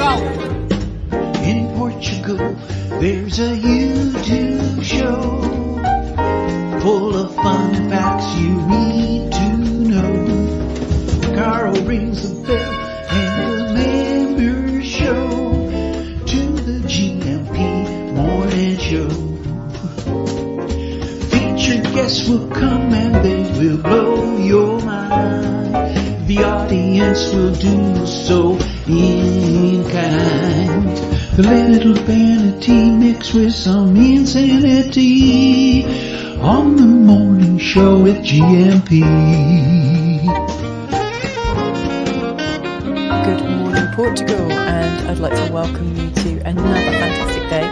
Portugal. In Portugal, there's a YouTube show full of fun facts you need to know. Carl rings the bell and the members show to the GMP morning show. Featured guests will come and they will blow your mind. The audience will do so in kind. The little vanity mixed with some insanity on the morning show with GMP. Good morning, Portugal, and I'd like to welcome you to another fantastic day.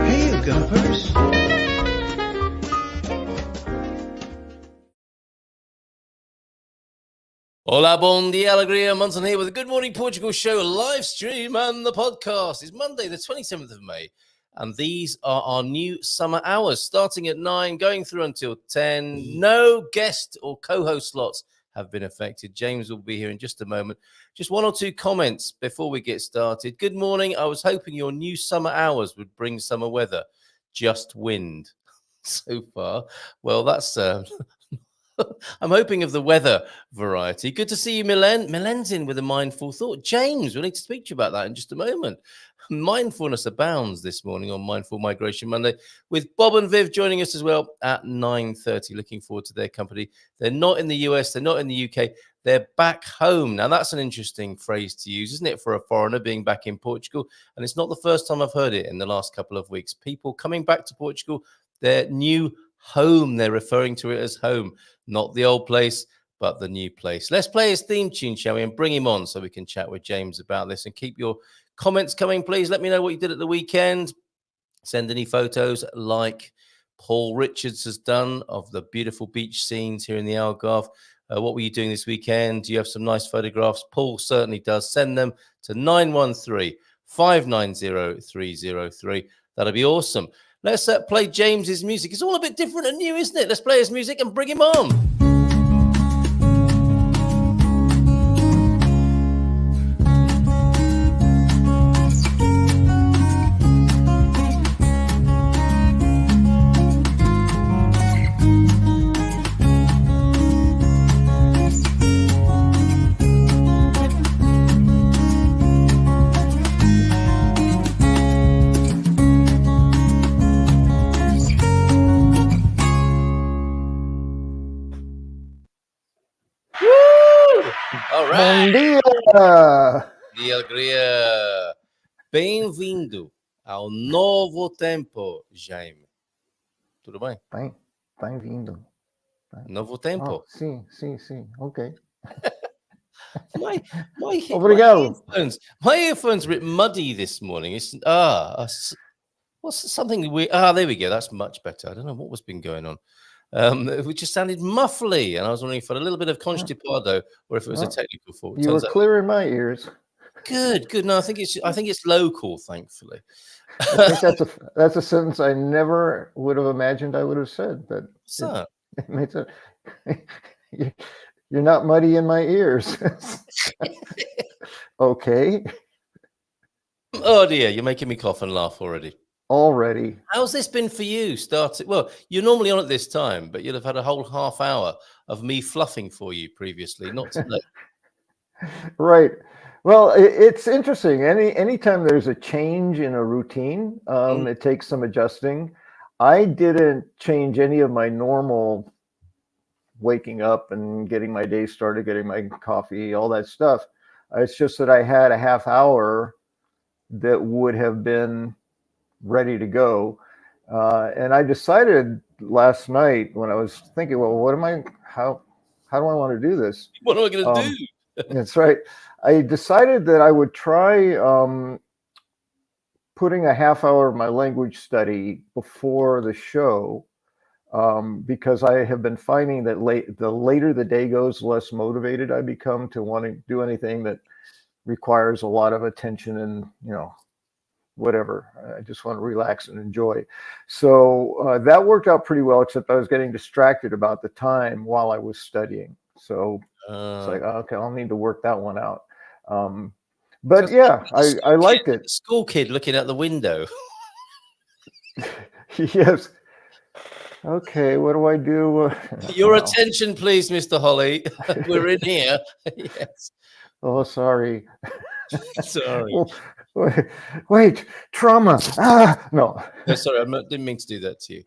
Hey, Gumpers. Hola, bon dia, alegria. Munson here with the Good Morning Portugal show live stream and the podcast. It's Monday, the 27th of May, and these are our new summer hours, starting at 9, going through until 10. No guest or co-host slots have been affected. James will be here in just a moment. Just one or two comments before we get started. Good morning. I was hoping your new summer hours would bring summer weather. Just wind so far. Well, that's... I'm hoping of the weather variety. Good to see you, Milen. Milen's in with a mindful thought. James, we'll need to speak to you about that in just a moment. Mindfulness abounds this morning on Mindful Migration Monday with Bob and Viv joining us as well at 9:30. Looking forward to their company. They're not in the US. They're not in the UK. They're back home. Now, that's an interesting phrase to use, isn't it, for a foreigner being back in Portugal? And it's not the first time I've heard it in the last couple of weeks. People coming back to Portugal, their new home. They're referring to it as home. Not the old place, but the new place. Let's play his theme tune, shall we, and bring him on so we can chat with James about this. And keep your comments coming, please. Let me know what you did at the weekend. Send any photos like Paul Richards has done of the beautiful beach scenes here in the Algarve. What were you doing this weekend? Do you have some nice photographs? Paul certainly does. Send them to 913-590-303. That'll be awesome. Let's play James's music. It's all a bit different and new, isn't it? Let's play his music and bring him on. Bom dia! Dia, alegria! Bem-vindo ao novo tempo, Jaime. Tudo bem? Bem-vindo. Novo tempo? Oh, sim, ok. Obrigado. My earphones are a bit muddy this morning. What's something weird? There we go. That's much better. I don't know what was been going on. It just sounded muffly, and I was wondering if I had a little bit of constipado or if it was a technical fault. You were clear in my ears. Good. No, I think it's local, thankfully. I think that's a sentence I never would have imagined I would have said. But it makes it. You're not muddy in my ears. Okay. Oh dear, you're making me cough and laugh already. How's this been for you? Well, you're normally on at this time, but you'll have had a whole half hour of me fluffing for you previously, not today. Right. Well, it's interesting. Anytime there's a change in a routine, it takes some adjusting. I didn't change any of my normal waking up and getting my day started, getting my coffee, all that stuff. It's just that I had a half hour that would have been ready to go. And I decided last night when I was thinking, well, how do I want to do this? What am I going to do? That's right. I decided that I would try putting a half hour of my language study before the show, because I have been finding that the later the day goes, the less motivated I become to want to do anything that requires a lot of attention and, whatever. I just want to relax and enjoy. So that worked out pretty well, except I was getting distracted about the time while I was studying. So it's like, okay, I'll need to work that one out. But yeah, I liked it. School kid looking out the window. Yes. Okay, what do I do? Your attention, please, Mr. Holley. We're in here. Yes. Oh, sorry. Sorry. Wait, trauma. No. No, sorry, didn't mean to do that to you.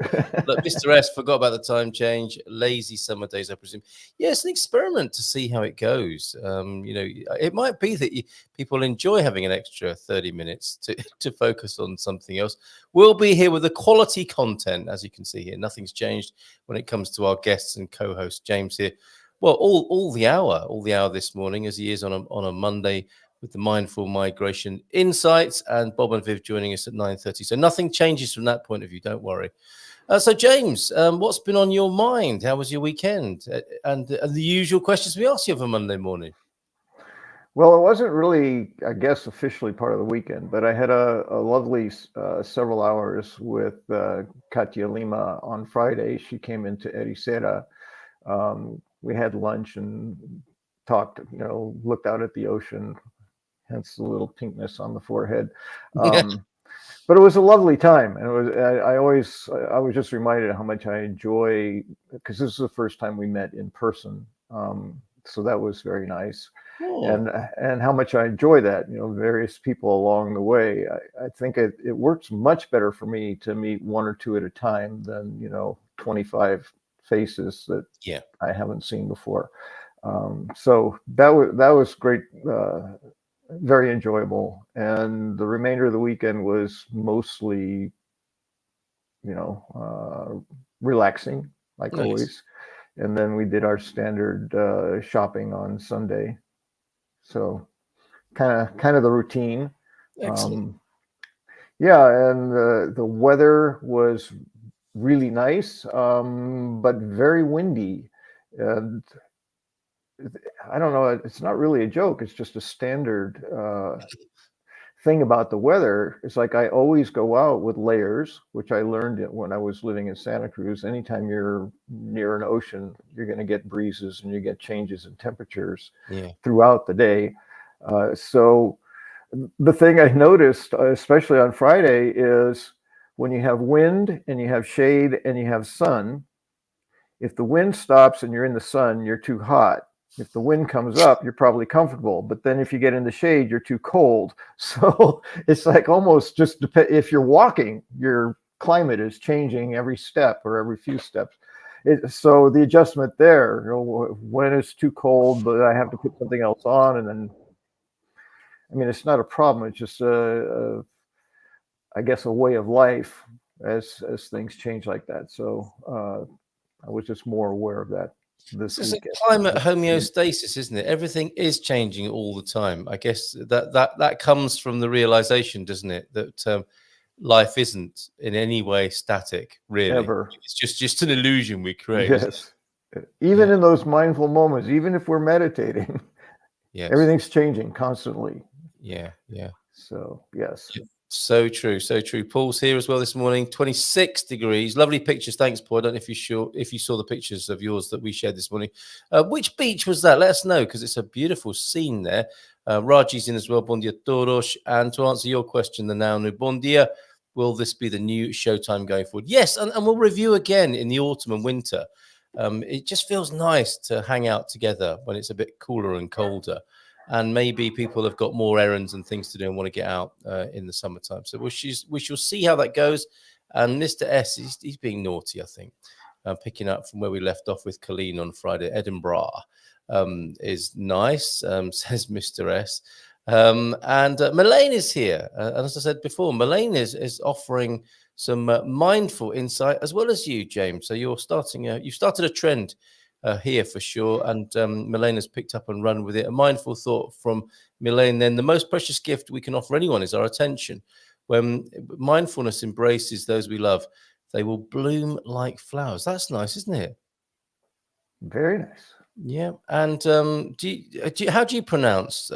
Look, Mr. S forgot about the time change. Lazy summer days, I presume. Yeah, it's an experiment to see how it goes. It might be that people enjoy having an extra 30 minutes to focus on something else. We'll be here with the quality content, as you can see here. Nothing's changed when it comes to our guests and co-host James here. Well, all the hour this morning, as he is on a Monday, with the Mindful Migration Insights, and Bob and Viv joining us at 9:30. So nothing changes from that point of view, don't worry. So James, what's been on your mind? How was your weekend? And the usual questions we ask you for Monday morning. Well, it wasn't really, I guess, officially part of the weekend, but I had a lovely several hours with Katia Lima on Friday. She came into Ericeira. We had lunch and talked, looked out at the ocean, hence the little pinkness on the forehead. But it was a lovely time. And I was just reminded of how much I enjoy, because this is the first time we met in person. So that was very nice. Oh. And how much I enjoy that, various people along the way. I think it works much better for me to meet one or two at a time than, 25 faces that I haven't seen before. So that was great. Very enjoyable, and the remainder of the weekend was mostly, relaxing, like always. And then we did our standard shopping on Sunday. So kind of the routine. Excellent. And the weather was really nice, but very windy. And I don't know, it's not really a joke. It's just a standard thing about the weather. It's like I always go out with layers, which I learned when I was living in Santa Cruz. Anytime you're near an ocean, you're going to get breezes and you get changes in temperatures throughout the day. So the thing I noticed, especially on Friday, is when you have wind and you have shade and you have sun, if the wind stops and you're in the sun, you're too hot. If the wind comes up, you're probably comfortable. But then if you get in the shade, you're too cold. So it's like almost just if you're walking, your climate is changing every step or every few steps. So the adjustment there, when it's too cold, but I have to put something else on. And then, it's not a problem. It's just, I guess, a way of life as things change like that. So I was just more aware of that. It's a climate homeostasis, isn't it? Everything is changing all the time. I guess that comes from the realization, doesn't it, that life isn't in any way static, really. Ever. It's just an illusion we create. Yes. Even in those mindful moments, even if we're meditating, everything's changing constantly. Yeah. So, yes. So true. Paul's here as well this morning. 26 degrees. Lovely pictures. Thanks, Paul. I don't know if you saw the pictures of yours that we shared this morning. Which beach was that? Let us know, because it's a beautiful scene there. Raji's in as well. Bon dia todos. And to answer your question, the now new bon dia, will this be the new Showtime going forward? Yes, and we'll review again in the autumn and winter. It just feels nice to hang out together when it's a bit cooler and colder. And maybe people have got more errands and things to do and want to get out in the summertime. So we shall see how that goes. And Mr. S, he's being naughty, I think. Picking up from where we left off with Colleen on Friday. Edinburgh is nice, says Mr. S. And Melaine is here. And as I said before, Melaine is offering some mindful insight as well as you, James. So you've started a trend here for sure, and Melaine has picked up and run with it. A mindful thought from Melaine then: the most precious gift we can offer anyone is our attention. When mindfulness embraces those we love, they will bloom like flowers. That's nice, isn't it? Very nice. Yeah. And how do you pronounce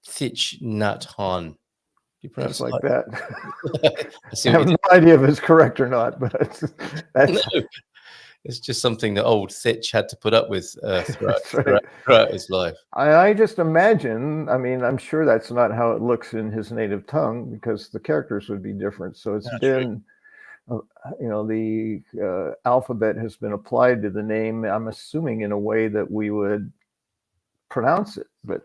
Thich Nhat Hanh? You pronounce like that? I have no idea if it's correct or not, but that's no. It's just something that old Thitch had to put up with That's right. throughout his life. I just imagine, I mean, I'm sure that's not how it looks in his native tongue because the characters would be different. So it's been, the alphabet has been applied to the name, I'm assuming in a way that we would pronounce it, but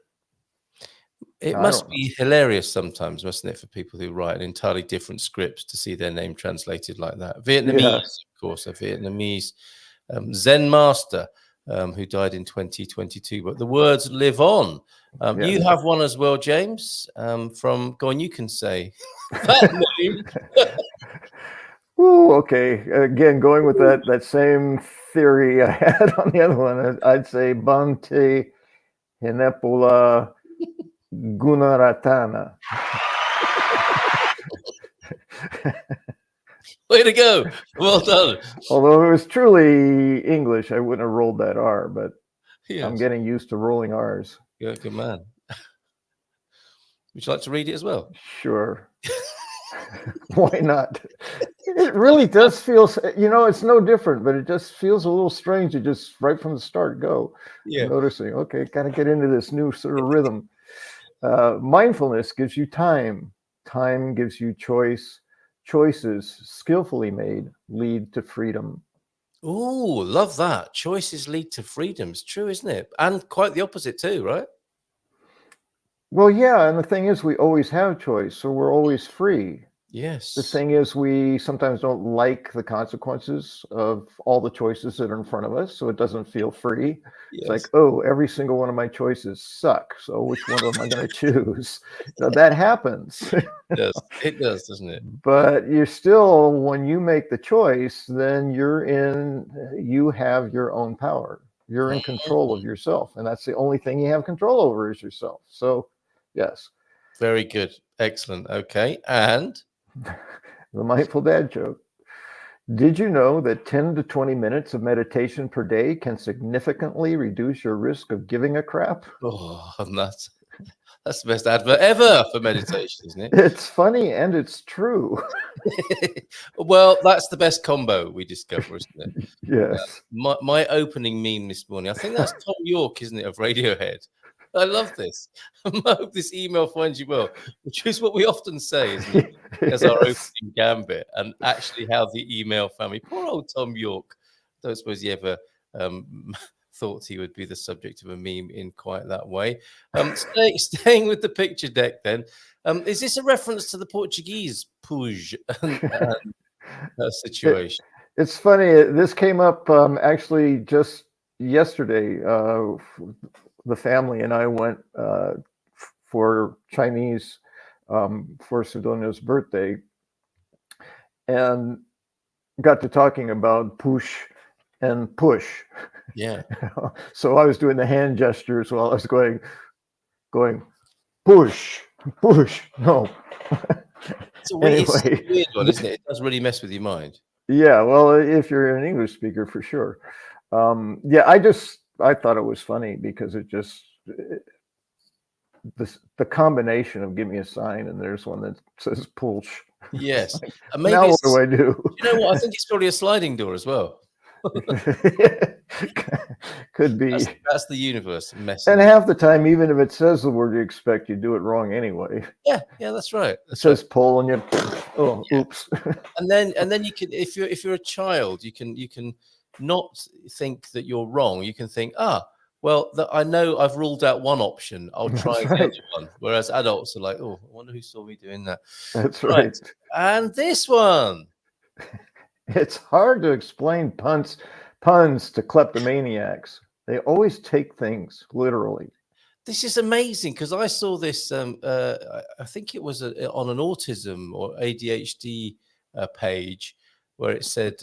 it must be hilarious sometimes, mustn't it, for people who write entirely different scripts to see their name translated like that. Vietnamese, of course, a Vietnamese Zen master who died in 2022, but the words live on. You have one as well, James, from, go on, you can say that name. Ooh, okay. Again, going with that same theory I had on the other one, I'd say Bante Henepula Gunaratana. Way to go. Well done. Although it was truly English, I wouldn't have rolled that R, but yes. I'm getting used to rolling R's. You're a good man. Would you like to read it as well? Sure. Why not? It really does feel, it's no different, but it just feels a little strange to just right from the start go. Noticing, okay, got to get into this new sort of rhythm. Mindfulness gives you time. Time gives you choice. Choices skillfully made lead to freedom. Oh, love that. Choices lead to freedom. It's true, isn't it? And quite the opposite too, right? Well, yeah. And the thing is, we always have choice. So we're always free. Yes. The thing is, we sometimes don't like the consequences of all the choices that are in front of us. So it doesn't feel free. Yes. It's like, oh, every single one of my choices suck. So which one am I going to choose? So that happens. It does, doesn't it? But you're still, when you make the choice, then you have your own power. You're in control of yourself. And that's the only thing you have control over is yourself. So, yes. Very good. Excellent. Okay. And the mindful dad joke. Did you know that 10 to 20 minutes of meditation per day can significantly reduce your risk of giving a crap? Oh, that's the best advert ever for meditation, isn't it? It's funny and it's true. Well, that's the best combo we discover, isn't it? Yes. My opening meme this morning, I think that's Tom York, isn't it, of Radiohead? I love this. I hope this email finds you well, which is what we often say, isn't it? As our opening gambit, and actually how the email family, poor old Tom York, I don't suppose he ever thought he would be the subject of a meme in quite that way. Staying with the picture deck then, is this a reference to the Portuguese puj situation? It's funny. This came up actually just yesterday. The family and I went for Chinese for Sidonia's birthday and got to talking about push and push. Yeah. So I was doing the hand gestures while I was going push, no. It's a weird one, isn't it? It does really mess with your mind. Yeah, well, if you're an English speaker, for sure. I thought it was funny because the combination of give me a sign and there's one that says push. Yes. Like, and maybe now what do I do? You know what? I think it's probably a sliding door as well. Could be. That's the universe messing. And half the time, even if it says the word you expect, you do it wrong anyway. Yeah, that's right. It says pull and you oops. And then you can, if you're a child, you can not think that you're wrong. You can think, well, I know I've ruled out one option. I'll try the other one. Whereas adults are like, oh, I wonder who saw me doing that. That's right. And this one. It's hard to explain puns to kleptomaniacs. They always take things literally. This is amazing because I saw this. I think it was on an autism or ADHD page where it said,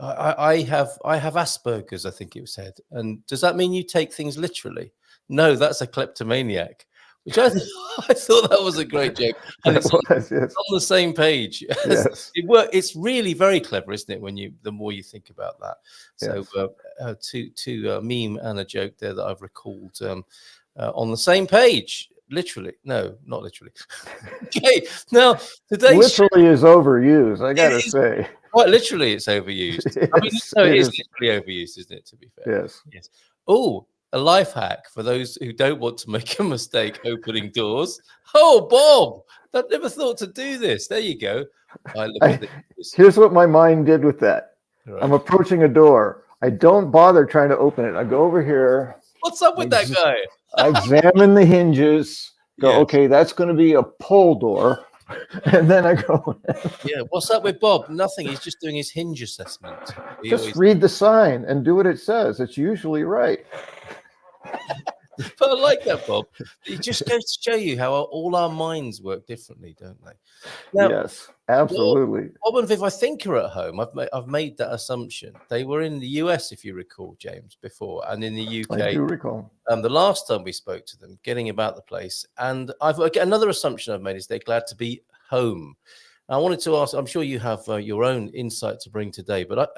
"I have Asperger's." I think it said. And does that mean you take things literally? No, that's a kleptomaniac. Which I thought that was a great joke, and it's on the same page. Yes. It's really very clever, isn't it? The more you think about that. So, two meme and a joke there that I've recalled on the same page. Literally, no, not literally. Okay, now today's literally is overused. I gotta say. Quite literally, it's overused. I mean, no, it is literally overused, isn't it? To be fair. Yes. Yes. Oh, a life hack for those who don't want to make a mistake opening doors. Oh, Bob, I never thought to do this. There you go. Here's what my mind did with that. Right. I'm approaching a door. I don't bother trying to open it. I go over here. What's up with that guy? I examine the hinges. Go, Yes. okay, that's going to be a pull door. And then I go. Yeah, what's up with Bob? Nothing. He's just doing his hinge assessment. Just read the sign and do what it says. It's usually right. But I like that, Bob. It just goes to show you how all our minds work differently, don't they? Now, yes, absolutely. Bob and Viv, I think are at home. I've made that assumption. They were in the US, if you recall, James, before, and in the UK. I do recall. The last time we spoke to them, getting about the place, and another assumption I've made is they're glad to be home. I wanted to ask. I'm sure you have your own insight to bring today, but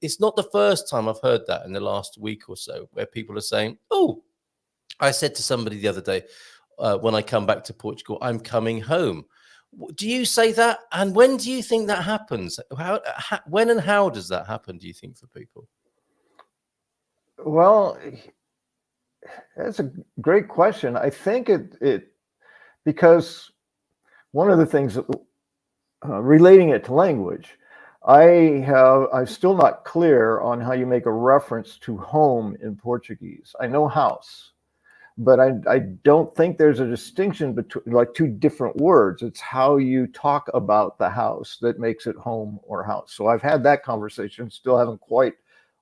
it's not the first time I've heard that in the last week or so, where people are saying, "Oh." I said to somebody the other day, when I come back to Portugal, I'm coming home. Do you say that? And when do you think that happens? When and how does that happen, do you think, for people? Well, that's a great question. I think it because one of the things relating it to language, I'm still not clear on how you make a reference to home in Portuguese. I know house. But I don't think there's a distinction between like two different words. It's how you talk about the house that makes it home or house. So I've had that conversation, still haven't quite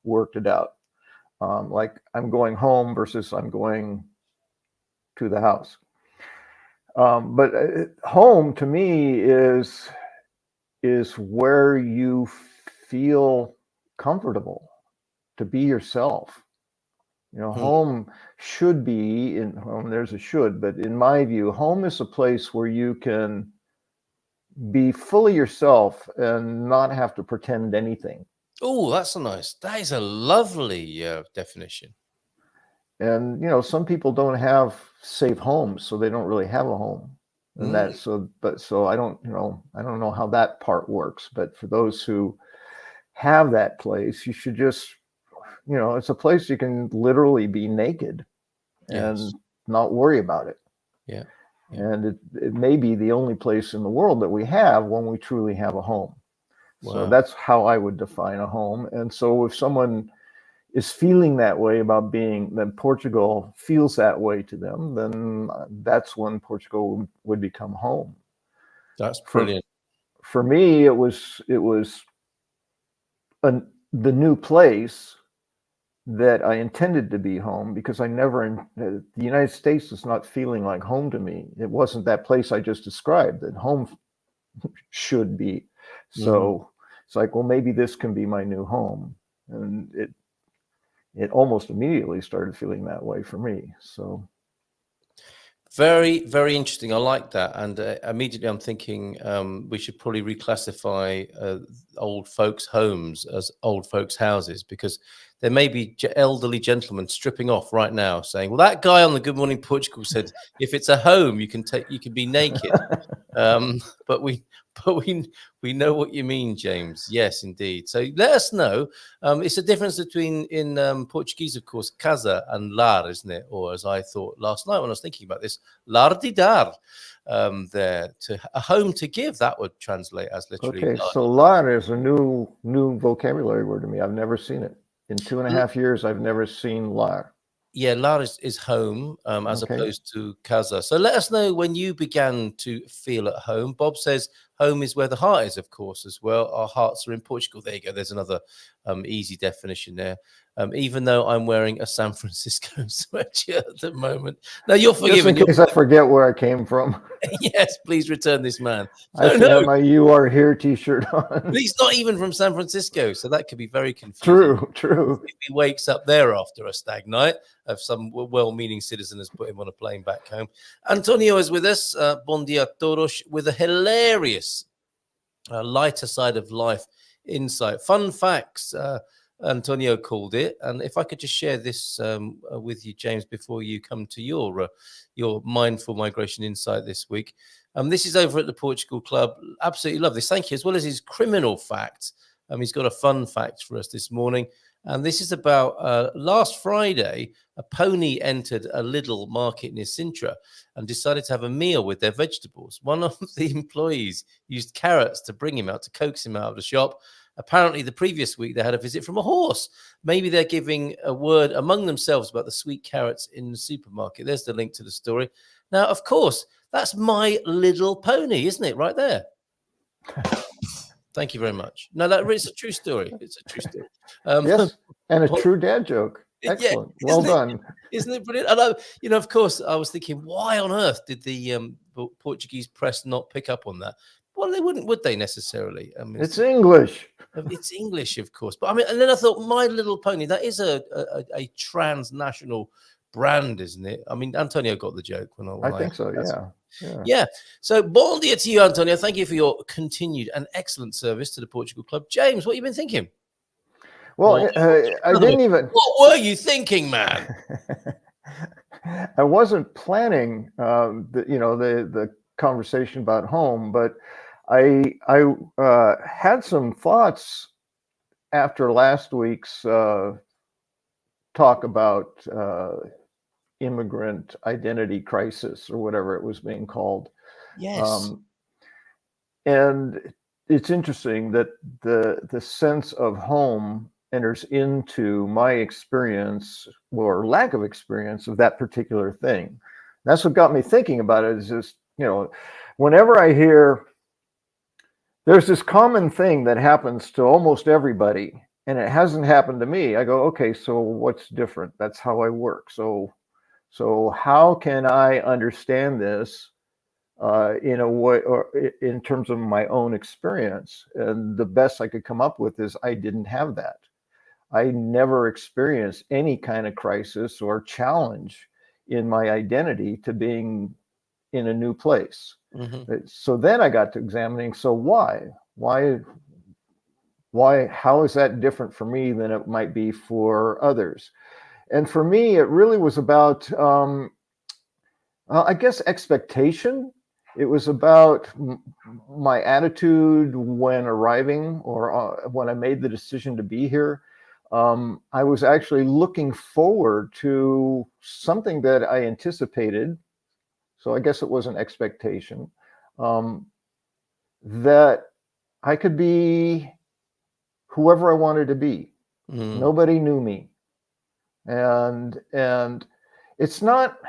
worked it out. Like I'm going home versus I'm going to the house. But home to me is where you feel comfortable to be yourself. You know, home should be in home. There's a should, but in my view, home is a place where you can be fully yourself and not have to pretend anything. Oh, that is a lovely definition. And, you know, some people don't have safe homes, so they don't really have a home. And so I don't know how that part works, but for those who have that place, you should just, you know, it's a place you can literally be naked and not worry about it. Yeah. And it may be the only place in the world that we have when we truly have a home. Wow. So that's how I would define a home. And so if someone is feeling that way about that Portugal feels that way to them, then that's when Portugal would become home. That's brilliant. For me, it was the new place that I intended to be home, because the United States is not feeling like home to me. It wasn't that place I just described that home should be. So it's like, well, maybe this can be my new home. And it almost immediately started feeling that way for me. So very, very interesting. I like that. And immediately I'm thinking we should probably reclassify old folks' homes as old folks' houses, because there may be elderly gentlemen stripping off right now saying, well, that guy on the Good Morning Portugal said, if it's a home, you can be naked. But we know what you mean, James. Yes, indeed. So let us know. It's a difference between in Portuguese, of course, casa and lar, isn't it? Or as I thought last night when I was thinking about this, lar de dar. There to a home to give, that would translate as literally. Okay, so lar is a new vocabulary word to me. I've never seen it. In 2.5 years, I've never seen lar. Yeah, lar is home as opposed to casa. So let us know when you began to feel at home. Bob says home is where the heart is, of course, as well. Our hearts are in Portugal. There you go. There's another easy definition there. Even though I'm wearing a San Francisco sweatshirt at the moment. Now, you're forgiven. Just in case I forget where I came from. Yes, please return this man. I should have my "You Are Here" T-shirt on. He's not even from San Francisco, so that could be very confusing. True. If he wakes up there after a stag night, if some well-meaning citizen has put him on a plane back home. Antonio is with us. Bon dia todos, with a hilarious lighter side of life insight, fun facts, Antonio called it. And if I could just share this with you, James, before you come to your mindful migration insight this week. This is over at the Portugal Club. Absolutely love this. Thank you. As well as his criminal facts. He's got a fun fact for us this morning. And this is about last Friday, a pony entered a Lidl market near Sintra and decided to have a meal with their vegetables. One of the employees used carrots to bring him out, to coax him out of the shop. Apparently, the previous week, they had a visit from a horse. Maybe they're giving a word among themselves about the sweet carrots in the supermarket. There's the link to the story. Now, of course, that's My Little Pony, isn't it? Right there. Thank you very much. No, it's a true story. It's a true story. Yes, and a true dad joke. Excellent. Yeah, well done. Isn't it brilliant? And of course, I was thinking, why on earth did the Portuguese press not pick up on that? Well, they wouldn't, would they necessarily? I mean, it's English. It's English, of course. But I mean, and then I thought, My Little Pony, that is a transnational brand, isn't it? I mean, Antonio got the joke. I think so, yeah. So, bon dia to you, Antonio. Thank you for your continued and excellent service to the Portugal Club. James, what have you been thinking? Well, I didn't even... What were you thinking, man? I wasn't planning, the conversation about home, but I had some thoughts after last week's talk about immigrant identity crisis, or whatever it was being called. Yes. And it's interesting that the sense of home enters into my experience, or lack of experience, of that particular thing. That's what got me thinking about it. Is just, whenever I hear there's this common thing that happens to almost everybody, and it hasn't happened to me, I go, okay, so what's different? That's how I work. So how can I understand this in a way, or in terms of my own experience? And the best I could come up with is I didn't have that. I never experienced any kind of crisis or challenge in my identity to being in a new place. Mm-hmm. So then I got to examining, so why, how is that different for me than it might be for others? And for me, it really was about, I guess, expectation. It was about my attitude when arriving, or when I made the decision to be here. I was actually looking forward to something that I anticipated. So I guess it was an expectation, that I could be whoever I wanted to be. Mm. Nobody knew me. And it's not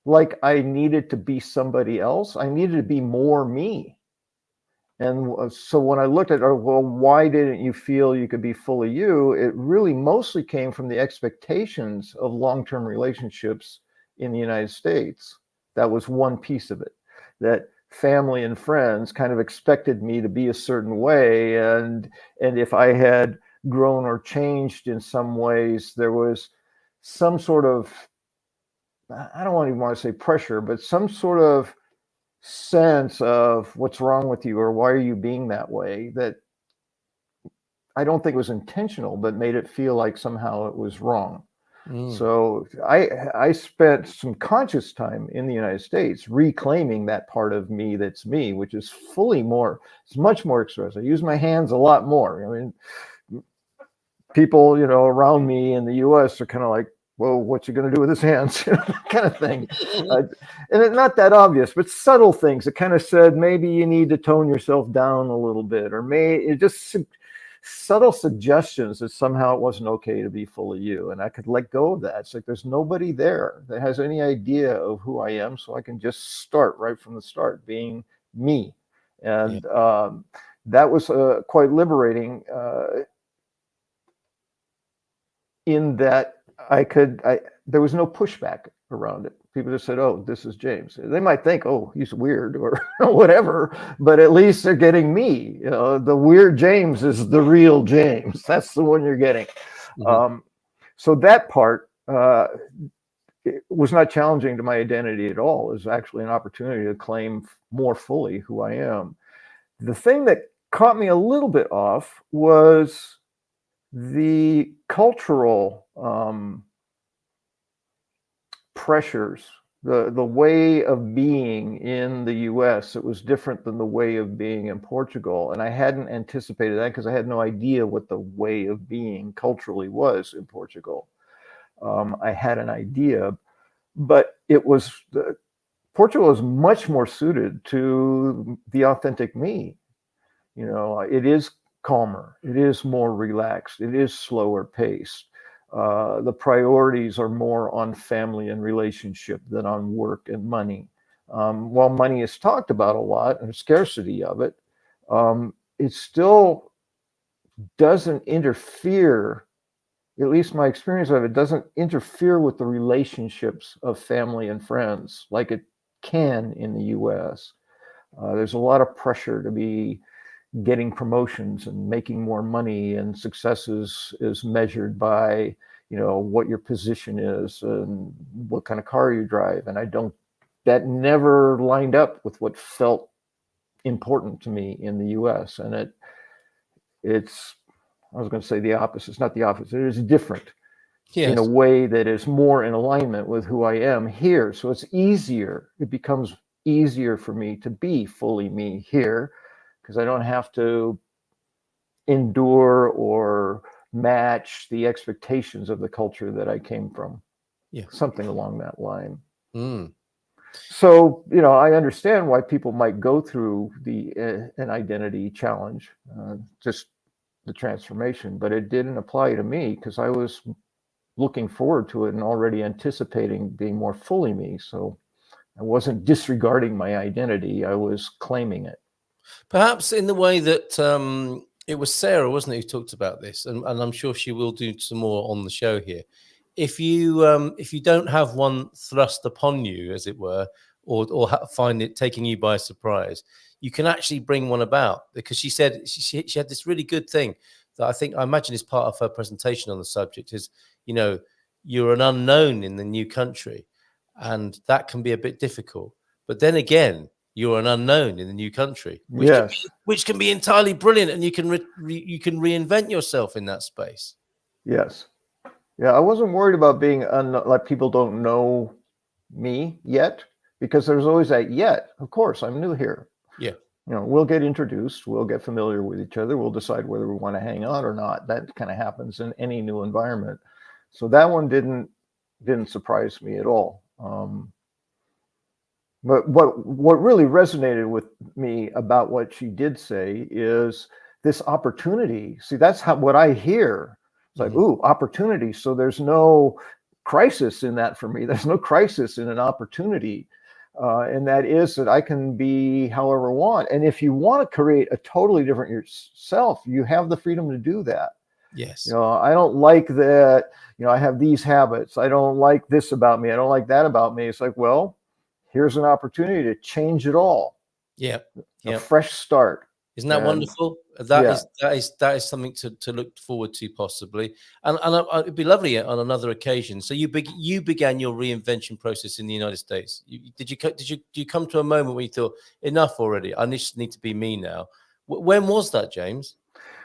like I needed to be somebody else. I needed to be more me. And so when I looked at, well, why didn't you feel you could be fully you? It really mostly came from the expectations of long-term relationships in the United States. That was one piece of it, that family and friends kind of expected me to be a certain way. And if I had grown or changed in some ways, there was some sort of, I don't even want to say pressure, but some sort of sense of what's wrong with you, or why are you being that way, that I don't think was intentional, but made it feel like somehow it was wrong. Mm. So I spent some conscious time in the United States reclaiming that part of me that's me, which is it's much more expressive. I use my hands a lot more. I mean, people, around me in the US are kind of like, well, what you going to do with his hands? Kind of thing. And it's not that obvious, but subtle things. It kind of said, maybe you need to tone yourself down a little bit, or it just subtle suggestions that somehow it wasn't okay to be fully you. And I could let go of that. It's like there's nobody there that has any idea of who I am, so I can just start right from the start being me. And that was quite liberating in that there was no pushback around it. People just said, oh, this is James. They might think, oh, he's weird or whatever, but at least they're getting me. The weird James is the real James. That's the one you're getting. Mm-hmm. So that part it was not challenging to my identity at all. It was actually an opportunity to claim more fully who I am. The thing that caught me a little bit off was the cultural pressures, the way of being in the US, it was different than the way of being in Portugal. And I hadn't anticipated that because I had no idea what the way of being culturally was in Portugal. I had an idea, but Portugal is much more suited to the authentic me. You know, it is calmer, it is more relaxed, it is slower paced. The priorities are more on family and relationship than on work and money. While money is talked about a lot and scarcity of it, it still doesn't interfere, at least my experience of it, doesn't interfere with the relationships of family and friends like it can in the US. There's a lot of pressure to be getting promotions and making more money, and success is measured by, you know, what your position is and what kind of car you drive. And that never lined up with what felt important to me in the US. And it's, I was going to say the opposite. It's not the opposite. It is different in a way that is more in alignment with who I am here. So it's easier. It becomes easier for me to be fully me here, because I don't have to endure or match the expectations of the culture that I came from. Yeah, something along that line. So, you know, I understand why people might go through an identity challenge, just the transformation, but it didn't apply to me because I was looking forward to it and already anticipating being more fully me. So I wasn't disregarding my identity, I was claiming it. Perhaps in the way that it was Sarah, wasn't it, who talked about this, and I'm sure she will do some more on the show here. If you don't have one thrust upon you, as it were, or find it taking you by surprise, you can actually bring one about. Because she said she had this really good thing that I imagine is part of her presentation on the subject is, you know, you're an unknown in the new country, and that can be a bit difficult. But then again, you're an unknown in the new country, which can be entirely brilliant, and you can reinvent yourself in that space. Yes. Yeah, I wasn't worried about being like people don't know me yet, because there's always that yet. Of course, I'm new here. Yeah. You know, we'll get introduced, we'll get familiar with each other, we'll decide whether we want to hang on or not. That kind of happens in any new environment. So that one didn't surprise me at all. But what really resonated with me about what she did say is this opportunity. See, that's what I hear. It's like, ooh, opportunity. So there's no crisis in that for me. There's no crisis in an opportunity. And that is that I can be however I want. And if you want to create a totally different yourself, you have the freedom to do that. Yes. You know, I don't like that, you know, I have these habits. I don't like this about me. I don't like that about me. It's like, well, here's an opportunity to change it all. Yeah. A fresh start. Isn't that wonderful? That is something to look forward to, possibly. And it'd be lovely on another occasion. So you began your reinvention process in the United States. Did you come to a moment where you thought, enough already? I just need to be me now. When was that, James?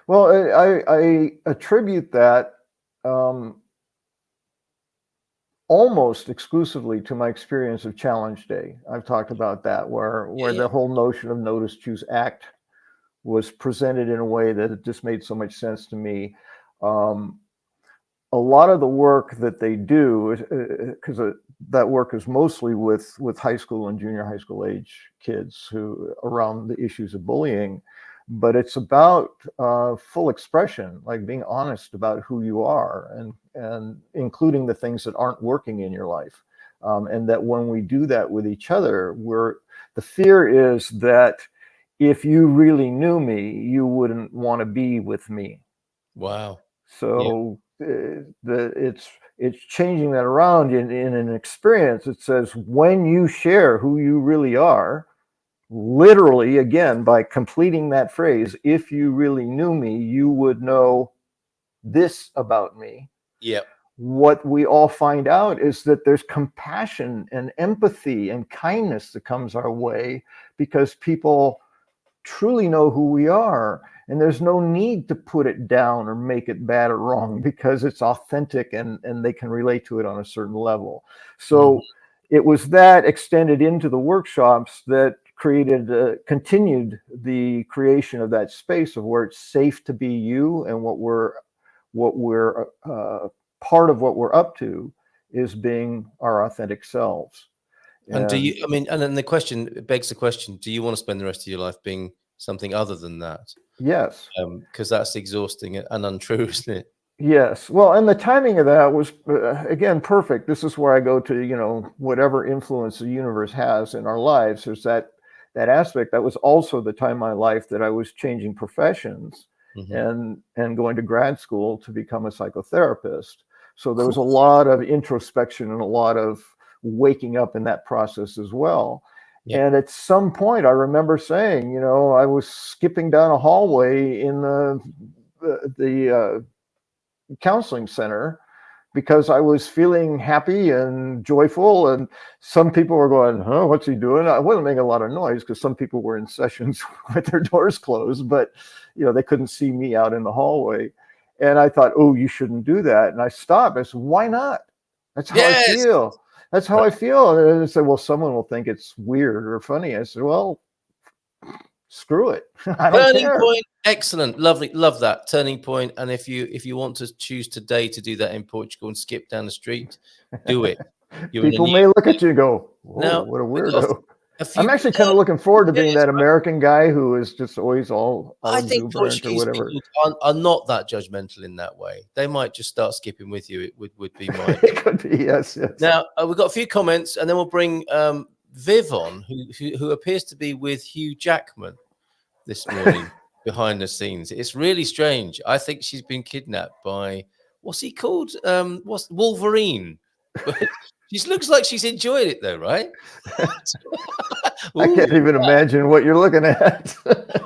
Well, I attribute that almost exclusively to my experience of Challenge Day. I've talked about that, where the whole notion of notice, choose, act was presented in a way that it just made so much sense to me. A lot of the work that they do, because that work is mostly with high school and junior high school age kids who around the issues of bullying, but it's about full expression, like being honest about who you are, and including the things that aren't working in your life. And that when we do that with each other, the fear is that if you really knew me, you wouldn't want to be with me. Wow. So it's changing that around in an experience. It says when you share who you really are, literally, again, by completing that phrase, if you really knew me, you would know this about me. Yep. What we all find out is that there's compassion and empathy and kindness that comes our way because people truly know who we are. And there's no need to put it down or make it bad or wrong, because it's authentic and they can relate to it on a certain level. So it was that extended into the workshops that continued the creation of that space of where it's safe to be you, and what we're part of what we're up to is being our authentic selves. And do you, I mean, and then it begs the question, do you want to spend the rest of your life being something other than that? Yes. Because that's exhausting and untrue, isn't it? Yes. Well, and the timing of that was, again, perfect. This is where I go to, whatever influence the universe has in our lives. There's that aspect. That was also the time in my life that I was changing professions and going to grad school to become a psychotherapist. So there was a lot of introspection and a lot of waking up in that process as well. Yeah. And at some point, I remember saying, I was skipping down a hallway in the counseling center because I was feeling happy and joyful, and some people were going, "Huh, what's he doing?" I wasn't making a lot of noise because some people were in sessions with their doors closed, but they couldn't see me out in the hallway. And I thought, "Oh, you shouldn't do that." And I stopped. I said, "Why not? That's how I feel. That's how I feel." And I said, "Well, someone will think it's weird or funny." I said, "Well, screw it. I don't Turning care." point, excellent, lovely, love that turning point. And if you want to choose today to do that in Portugal and skip down the street, do it. People may look at you and go, "Whoa, now, what a weirdo." I'm actually kind of looking forward to being that American guy who is just always all I think Portuguese people are not that judgmental in that way. They might just start skipping with you. It would be my. It could be, yes. Now we've got a few comments, and then we'll bring Viv on, who appears to be with Hugh Jackman this morning behind the scenes. It's really strange. I think she's been kidnapped by, what's he called? What's Wolverine? She looks like she's enjoyed it though, right? I can't even imagine what you're looking at.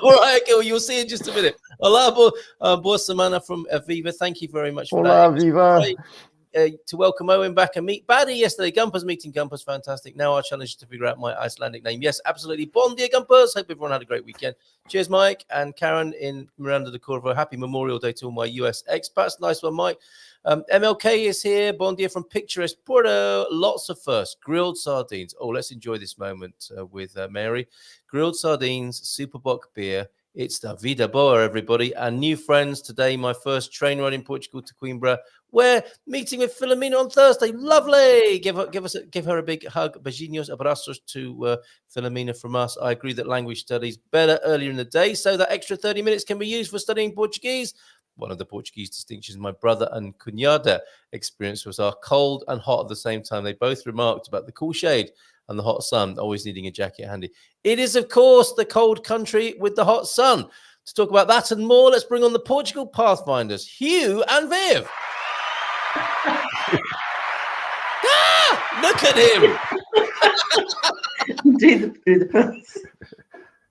All right, okay, well, you'll see in just a minute. Hola, boa semana from Viva. Thank you very much for Hola, that. Viva. To welcome Owen back and meet Baddy yesterday. Gumpers meeting Gumpers, fantastic. Now our challenge is to figure out my Icelandic name. Yes, absolutely. Bon dia, Gumpers. Hope everyone had a great weekend. Cheers, Mike and Karen in Miranda de Corvo. Happy Memorial Day to all my US expats. Nice one, Mike. MLK is here. Bon dia from picturesque Porto. Lots of firsts. Grilled sardines. Oh, let's enjoy this moment with Mary. Grilled sardines, Superbock beer. It's the Vida Boa, everybody. And new friends today. My first train ride in Portugal to Coimbra. We're meeting with Filomena on Thursday. Lovely. Give her a big hug. Beijinhos, abrazos to Filomena from us. I agree that language studies better earlier in the day, so that extra 30 minutes can be used for studying Portuguese. One of the Portuguese distinctions my brother and cunhada experienced was our cold and hot at the same time. They both remarked about the cool shade and the hot sun, always needing a jacket handy. It is, of course, the cold country with the hot sun. To talk about that and more, let's bring on the Portugal Pathfinders, Hugh and Viv. Look at him.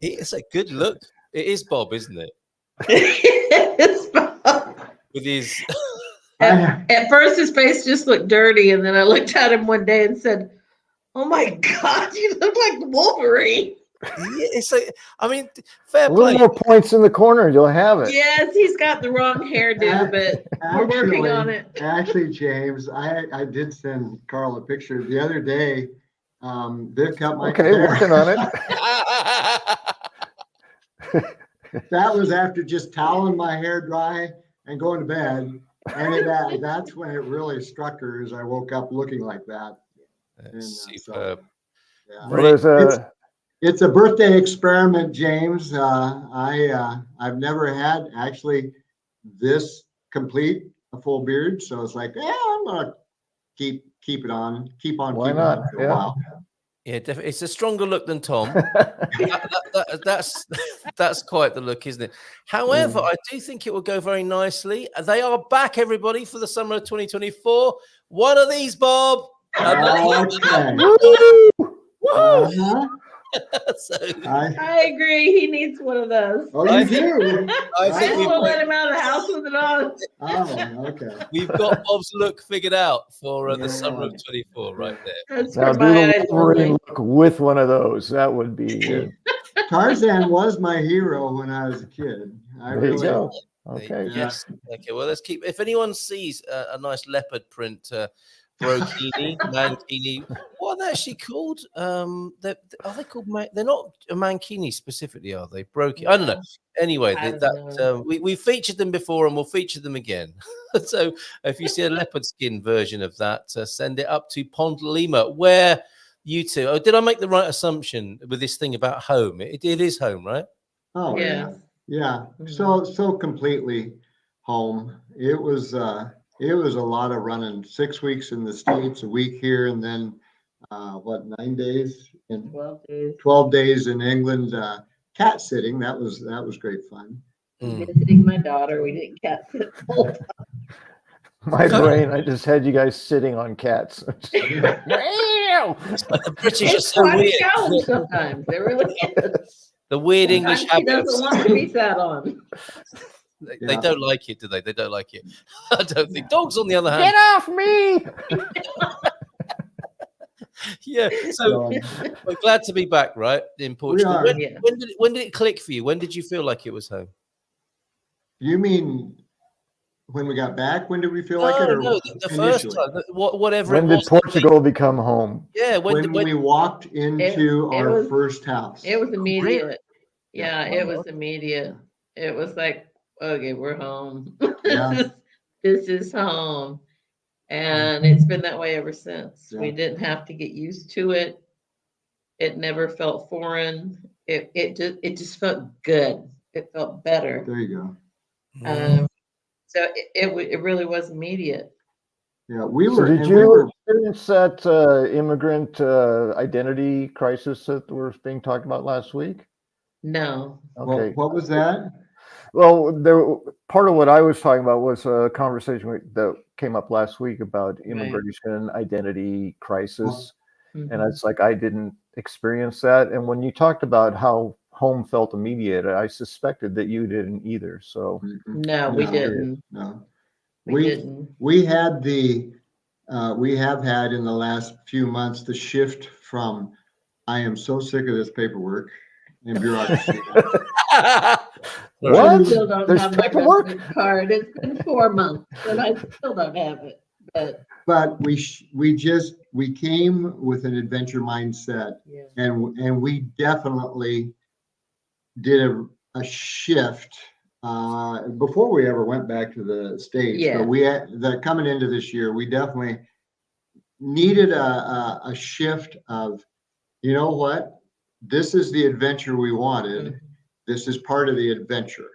It's a good look. It is Bob, isn't it? It's Bob. With his at first his face just looked dirty, and then I looked at him one day and said, "Oh my God, you look like Wolverine." Yeah, it's like, I mean, fair play. A little more points in the corner, you'll have it. Yes, he's got the wrong hairdo, but we're working on it. Actually, James, I did send Carl a picture the other day. Viv cut my hair. Working on it. That was after just toweling my hair dry and going to bed. And that's when it really struck her, as I woke up looking like that. Superb. Yeah. Well, it's a birthday experiment, James. I've never had actually this complete a full beard, so it's like, I'm gonna keep it on, Why not? For a while. Yeah, definitely. It's a stronger look than Tom. That's quite the look, isn't it? However, I do think it will go very nicely. They are back, everybody, for the summer of 2024. What are these, Bob? Okay. So, I agree. He needs one of those. Oh, you do? I think we'll let him out of the house with it on. Oh, okay. We've got Bob's look figured out for the summer of 24 right there. That's now do the Wolverine look with one of those. That would be Tarzan was my hero when I was a kid. There you go. Okay. Yes. Okay. Well, let's keep. If anyone sees a nice leopard print brokini, mankini, what are they actually called? Are they called? They're not a mankini specifically, are they? Brokini. I don't know. Anyway, I don't know. we featured them before, and we'll feature them again. So if you see a leopard skin version of that, send it up to Pond Lima, where you two. Oh, did I make the right assumption with this thing about home? It is home, right? Oh Yeah. yeah. Mhm. So completely home. It was a lot of running. 6 weeks in the States, a week here, and then 9 days in 12 days. 12 days in England. Cat sitting. That was great fun. Visiting my daughter. We didn't cat sit the whole time. My brain, I just had you guys sitting on cats. The British are It's so quite a weird. challenge sometimes. It really is. The weird English Sometimes she habits. doesn't want to be sat on. They don't like it, do they? They don't like it. I don't think. Dogs, on the other hand, Get off me! yeah. So we're glad to be back, right, in Portugal. are. Yeah. When did it click for you? When did you feel like it was home? You mean when we got back? When did we feel like it? Or No, the first initially? time, whatever When it did was. Portugal become home? Yeah, When we walked into it our was- first house. It was immediate. Yeah, Yeah. it was immediate. It was like, okay, we're home. Yeah. This is home. And it's been that way ever since. Yeah. We didn't have to get used to it. It never felt foreign. It just felt good. It felt better. There you go. So it really was immediate. Yeah, we So were. did and you we were experience that immigrant identity crisis that was being talked about last week? No. Okay. what was that? Well, part of what I was talking about was a conversation that came up last week about immigration identity crisis. And Mhm. it's like I didn't experience that. And when you talked about how home felt immediate, I suspected that you didn't either. So No, we No. didn't. No. We didn't. We had we have had in the last few months the shift from I am so sick of this paperwork and bureaucracy. what? I still don't There's have my paperwork? resident card. It's been 4 months, and I still don't have it. But we came with an adventure mindset, Yeah. and we definitely did a shift before we ever went back to the States. Yeah. But we had that coming into this year, we definitely needed a shift of, you know what, this is the adventure we wanted. This is part of the adventure.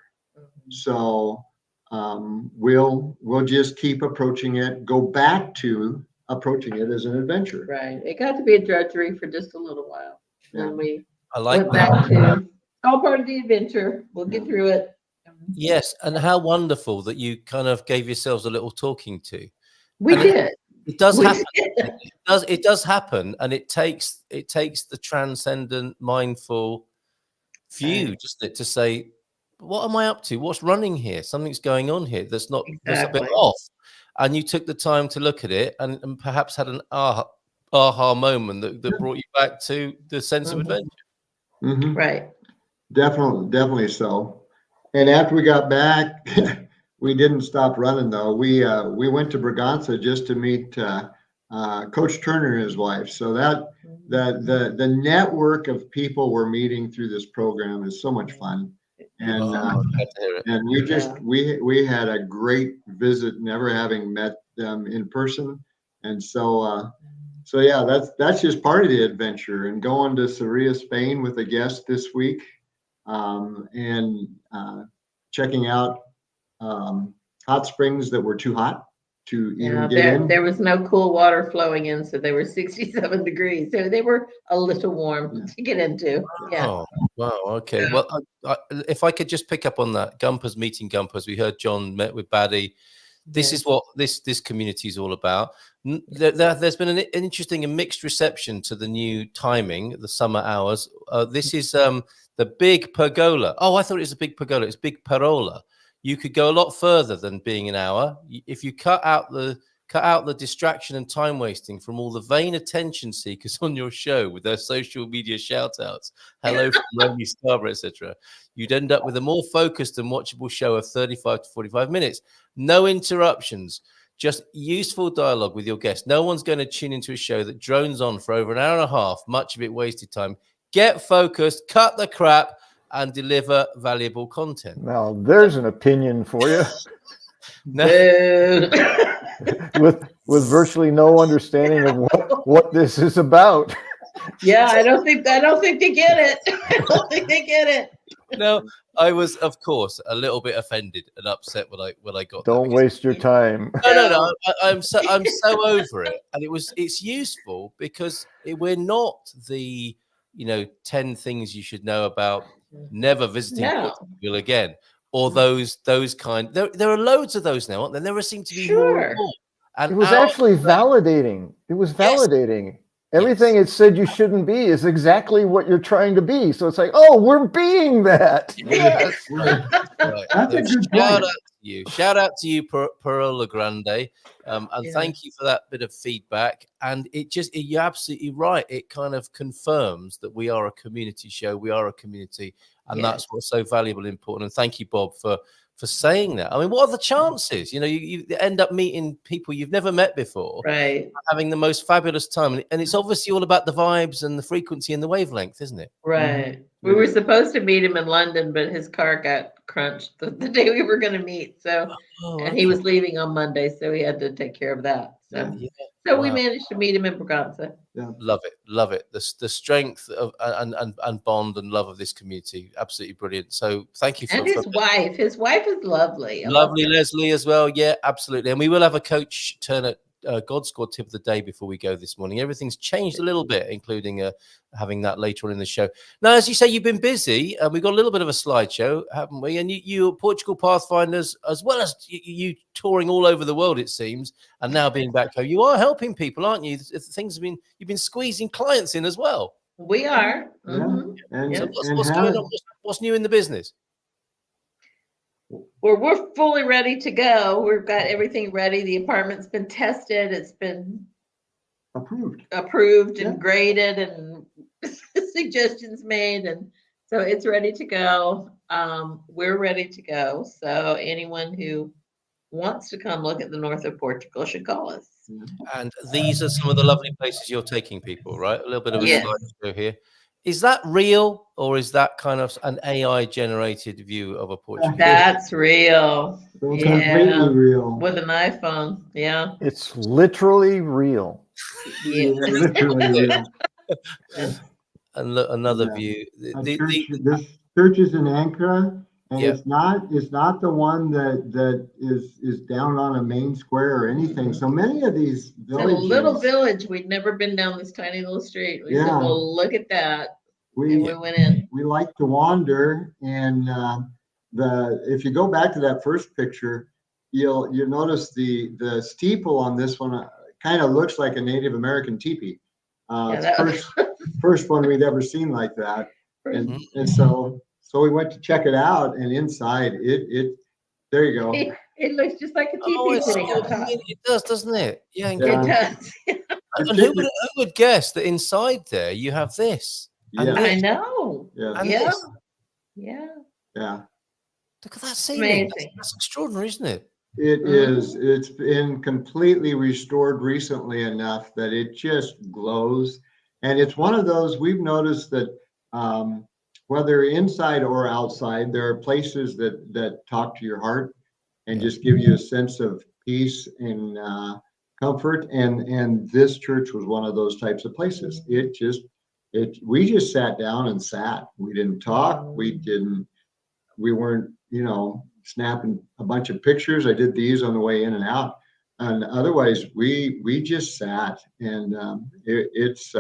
So we'll just keep approaching it, go back to approaching it as an adventure. Right. It got to be a drudgery for just a little while. Yeah. Then we I like went that. back to all part of the adventure. We'll get through it. Yes, and how wonderful that you kind of gave yourselves a little talking to. We And did. It does We happen. did. It does happen, and it takes the transcendent, mindful view, just to say, what am I up to? What's running here? Something's going on here that's a bit Exactly. off. And you took the time to look at it, and perhaps had an aha moment that brought you back to the sense of adventure. Mhm. Right. Definitely so. And after we got back, we didn't stop running though. We went to Braganza just to meet Coach Turner and his wife. So that the network of people we're meeting through this program is so much fun. And Glad to hear it. and we had a great visit, never having met them in person. And so yeah, that's just part of the adventure. And going to Sevilla, Spain with a guest this week, and checking out hot springs that were too hot to even get in. There was no cool water flowing in, so they were 67 degrees. So they were a little warm to get into. Yeah. Oh, wow. Okay. Well, if I could just pick up on that, Gumpers meeting Gumpers. We heard John met with Baddie. This is what this community is all about. There's been an interesting and mixed reception to the new timing, the summer hours. This is the big pergola. Oh, I thought it was a big pergola. It's big parola. You could go a lot further than being an hour. If you cut out the cut out the distraction and time wasting from all the vain attention seekers on your show with their social media shout outs. Hello from Romy Scarborough, etc. You'd end up with a more focused and watchable show of 35 to 45 minutes. No interruptions, just useful dialogue with your guests. No one's going to tune into a show that drones on for over an hour and a half, much of it wasted time. Get focused, cut the crap, and deliver valuable content. Now, there's an opinion for you. No. with virtually no understanding of what this is about. Yeah, I don't think they get it. I don't think they get it. No, I was, of course, a little bit offended and upset when I got. Don't waste your time. No. I'm so over it, and it's useful because we're not the 10 things you should know about never visiting Portugal again, or those kind. There are loads of those now, aren't there? There seem to be more and more. And it was actually validating. It was validating. Yes. Everything it said you shouldn't be is exactly what you're trying to be. So it's like, oh, we're being that. Yes. Right. That's a good point. Shout out to you, Pearl Grande. And thank you for that bit of feedback. And you're absolutely right. It kind of confirms that we are a community show. We are a community. And that's what's so valuable and important. And thank you, Bob, for saying that. I mean, what are the chances? You end up meeting people you've never met before, right? Having the most fabulous time, and it's obviously all about the vibes and the frequency and the wavelength, isn't it? Right. Mm-hmm. We were supposed to meet him in London, but his car got crunched the day we were going to meet. So, and he was leaving on Monday, so he had to take care of that. So we managed to meet him in Braganza. Yeah. Love it. The strength of and bond and love of this community, absolutely brilliant. So thank you for wife. His wife is lovely. Lovely Leslie as well. Yeah, absolutely. And we will have a Coach Turner God Squad tip of the day before we go this morning. Everything's changed a little bit, including having that later on in the show. Now, as you say, you've been busy, and we've got a little bit of a slideshow, haven't we? And you Portugal Pathfinders, as well as you touring all over the world, it seems, and now being back home, you are helping people, aren't you? You've been squeezing clients in as well. We are. Mm-hmm. Yeah. So what's going on? What's new in the business? We're fully ready to go. We've got everything ready. The apartment's been tested. It's been approved and graded, and suggestions made, and so it's ready to go. We're ready to go. So anyone who wants to come look at the north of Portugal should call us. And these are some of the lovely places you're taking people, right? A little bit of a slideshow here. Is that real, or is that kind of an AI-generated view of a Portuguese? That's real. Completely real. With an iPhone, It's literally real. Yeah. Literally real. And look, another view. This church is in Ankara, and it's not the one that is down on a main square or anything. So many of these villages, it's a little village. We'd never been down this tiny little street. We said, well, look at that. And we went in. We like to wander, and if you go back to that first picture, you'll notice the steeple on this one kind of looks like a Native American teepee. It's first one we'd ever seen like that, and so we went to check it out, and inside it there you go. It looks just like a teepee sitting on top. It does, doesn't it? Yeah, it does. And who would guess that inside there you have this? Yeah. I know. Yeah. Yeah. Look at that ceiling. That's extraordinary, isn't it? It is. It's been completely restored recently enough that it just glows. And it's one of those we've noticed that whether inside or outside, there are places that talk to your heart and just give you a sense of peace and comfort. And this church was one of those types of places. We just sat down and sat. We didn't talk. We weren't, snapping a bunch of pictures. I did these on the way in and out. And otherwise we just sat, and it's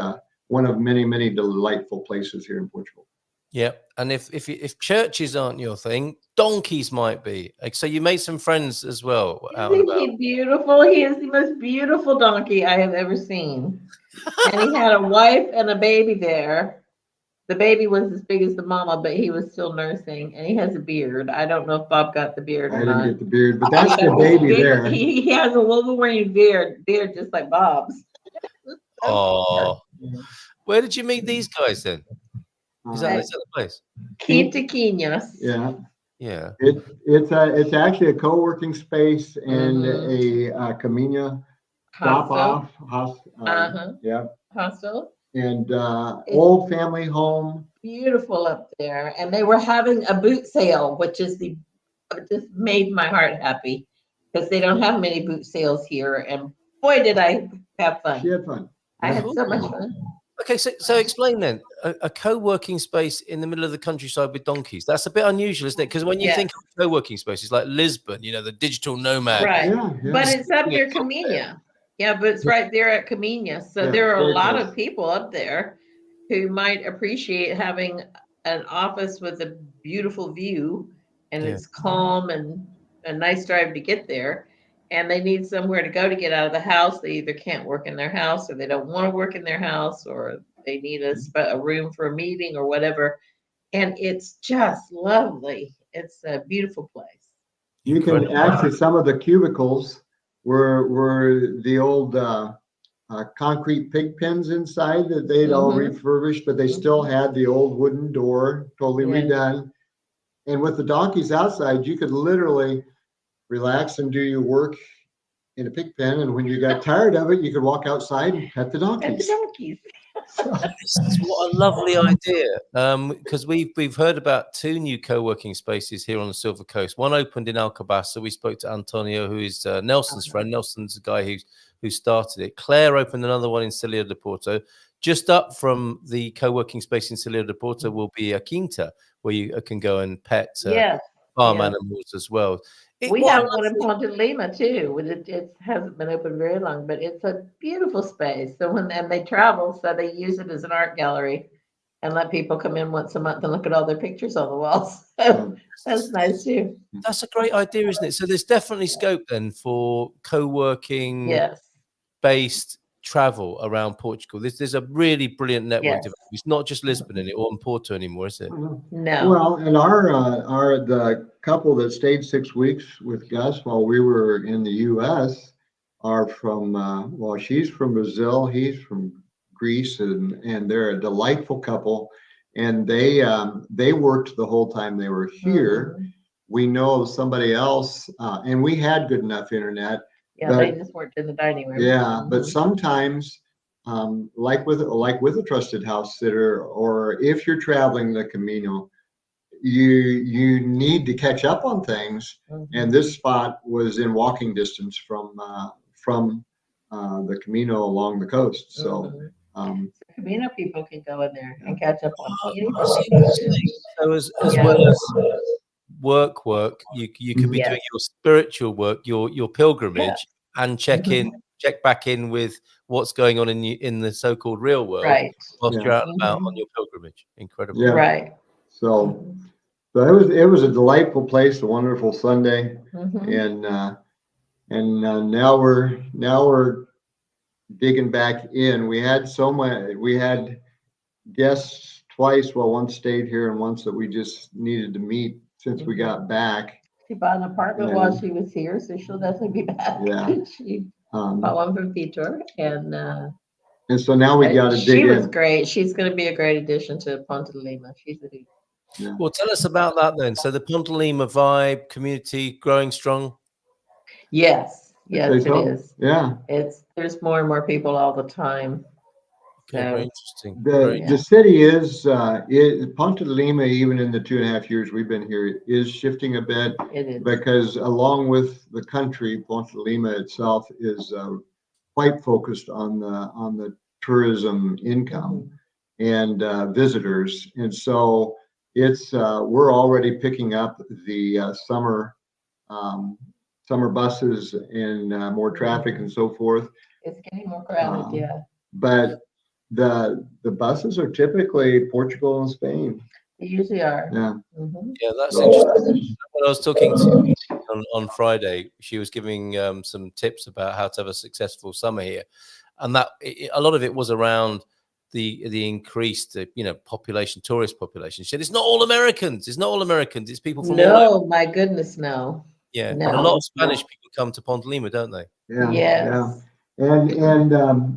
one of many, many delightful places here in Portugal. Yeah. And if churches aren't your thing, donkeys might be. So you made some friends as well. Isn't he beautiful? He is the most beautiful donkey I have ever seen. And he had a wife and a baby there. The baby was as big as the mama, but he was still nursing, and he has a beard. I don't know if Bob got the beard I or didn't not. get the beard, but that's the But his baby big- there. He has a Wolverine beard just like Bob's. Oh, where did you meet these guys then? Is that the place? Quintaquinos. Yeah. Yeah. It's actually a co-working space and Mm-hmm. a Camino Hostel. drop-off. Yeah. Hostel. And old family home. Beautiful up there. And they were having a boot sale, which is just made my heart happy because they don't have many boot sales here. And boy, did I have fun. She had fun. I had so much fun. Okay, so explain then a co-working space in the middle of the countryside with donkeys. That's a bit unusual, isn't it? Because when you think of co-working spaces like Lisbon, you know, the digital nomad. Right. Yeah. But it's up near Camino. Yeah, but it's right there at Camino. So Yeah, there are a very lot close. of people up there who might appreciate having an office with a beautiful view and it's calm and a nice drive to get there. And they need somewhere to go to get out of the house. They either can't work in their house or they don't want to work in their house or they need a room for a meeting or whatever. And it's just lovely. It's a beautiful place. You can actually, some of the cubicles were the old concrete pig pens inside that they'd all refurbished, but they still had the old wooden door totally redone. And with the donkeys outside, you could literally relax and do your work in a pig pen. And when you got tired of it, you could walk outside and pet the And the donkeys. donkeys. What a lovely idea. Because we've heard about 2 new co-working spaces here on the Silver Coast. One opened in Alcobaça. We spoke to Antonio, who is Nelson's friend. Nelson's the guy who started it. Claire opened another one in Cilha de Porto. Just up from the co-working space in Cilha de Porto will be a quinta where you can go and pet farm animals as well. We have one in Ponte Lima too. It hasn't been open very long, but it's a beautiful space. So when they travel, so they use it as an art gallery and let people come in once a month and look at all their pictures on the walls. So that's nice too. That's a great idea, isn't it? So there's definitely scope then for co-working based travel around Portugal. There's a really brilliant network. It's not just Lisbon or Porto anymore, is it? No. Well, and the couple that stayed 6 weeks with Gus while we were in the U.S. are from she's from Brazil, he's from Greece, and they're a delightful couple. And they worked the whole time they were here. We know of somebody else, and we had good enough internet. Yeah, they just worked in the dining room. Yeah, but sometimes, like with a trusted house sitter, or if you're traveling the Camino, you need to catch up on things. And this spot was in walking distance from the Camino along the coast. So Camino people can go in there and catch up on anything. So as well as work, you could be doing your spiritual work, your pilgrimage, and check back in with what's going on in the so-called real world, whilst you're out and about on your pilgrimage. Incredible. Yeah. Right. So it was a delightful place, a wonderful Sunday, and now we're digging back in. We had guests twice. Well, once stayed here and once that we just needed to meet since we got back. She bought an apartment while she was here, so she'll definitely be back. Yeah. She bought one from Peter, and so now we got to dig in. She was great. She's going to be a great addition to Ponte Lima. She's a Well, tell us about that then. So the Ponte Lima vibe, community growing strong. Yes, it is. Yeah, there's more and more people all the time. Okay, very interesting. The city is Ponte Lima, even in the 2.5 years we've been here, is shifting a bit. It is. Because along with the country, Ponte Lima itself is quite focused on the tourism income and visitors, and so it's we're already picking up the summer buses and more traffic and so forth. It's getting more crowded, But the buses are typically Portugal and Spain. They usually are. Yeah. Yeah, that's interesting. When I was talking to on Friday, she was giving some tips about how to have a successful summer here, and a lot of it was around the increased population, tourist population. She said it's not all Americans. It's not all Americans. It's people from all over. No, my goodness, no. Yeah, No. and a lot of Spanish people come to Ponte Lima, don't they? Yeah. Yes. And